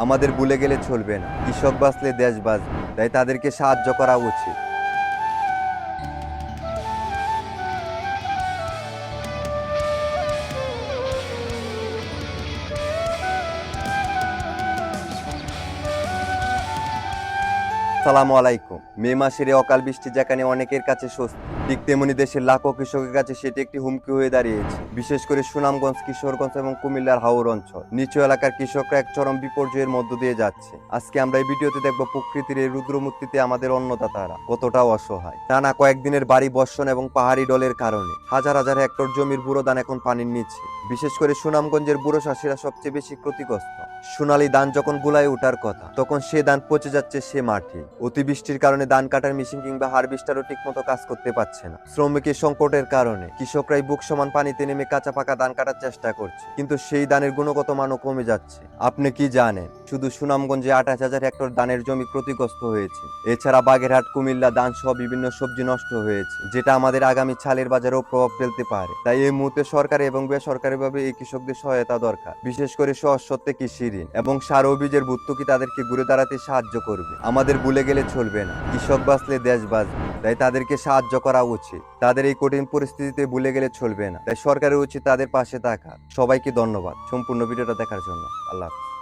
আমাদের ভুলে গেলে চলবে না। কৃষক বাঁচলে দেশ বাঁচবে, তাই তাদেরকে সাহায্য করা উচিত। সালামু আলাইকুম। মে মাসের এই অকাল বৃষ্টি যেখানে অনেকের কাছে স্বস্তি, ঠিক তেমনি দেশের লাখো কৃষকের কাছে সেটি একটি হুমকি হয়ে দাঁড়িয়েছে। বিশেষ করে সুনামগঞ্জ, কিশোরগঞ্জ এবং কুমিল্লার হাওর অঞ্চল নিচু এলাকার কৃষকরা এক চরম বিপর্যয়ের মধ্য দিয়ে যাচ্ছে। আজকে আমরা এই ভিডিওতে দেখব প্রকৃতির এই রুদ্রমূর্তিতে আমাদের অন্নদাতারা কতটা অসহায়। টানা কয়েকদিনের ভারী বর্ষণ এবং পাহাড়ি ডলের কারণে হাজার হাজার হেক্টর জমির বুড়ো ধান এখন পানির নিচে। বিশেষ করে সুনামগঞ্জের বুড়ো চাষিরা সবচেয়ে বেশি ক্ষতিগ্রস্ত। সোনালী ধান যখন গুলায় ওঠার কথা, তখন সে ধান পচে যাচ্ছে সে মাঠে। অতিবৃষ্টির কারণে ধান কাটার মেশিন কিংবা হারভেস্টারও ঠিকমতো কাজ করতে পারছে না। শ্রমিকের সংকটের কারণে কৃষকরাই বুক সমান পানিতে নেমে কাঁচা পাকা ধান কাটার চেষ্টা করছে, কিন্তু সেই ধানের গুণগত মানও কমে যাচ্ছে। আপনি কি জানেন, শুধু সুনামগঞ্জে 28,000 হেক্টর ধানের জমি ক্ষতিগ্রস্ত হয়েছে। এছাড়া বাগেরহাট, কুমিল্লা ধান সহ বিভিন্ন সবজি নষ্ট হয়েছে, যেটা আমাদের আগামী চালের বাজারেও প্রভাব ফেলতে পারে। তাই এই মুহূর্তে সরকারি এবং বেসরকারিভাবে এই কৃষকদের সহায়তা দরকার। বিশেষ করে সহজ শর্তে কৃষি ঋণ এবং সার ও বীজের ভর্তুকি তাদেরকে ঘুরে দাঁড়াতে সাহায্য করবে। আমাদের ভুলে গেলে চলবে না। কৃষক বাঁচলে দেশ বাঁচবে, তাই তাদেরকে সাহায্য করা উচিত। তাদের এই কঠিন পরিস্থিতিতে ভুলে গেলে চলবে না, তাই সরকারের উচিত তাদের পাশে থাকা। সবাইকে ধন্যবাদ সম্পূর্ণ ভিডিওটা দেখার জন্য। আল্লাহ হাফেজ।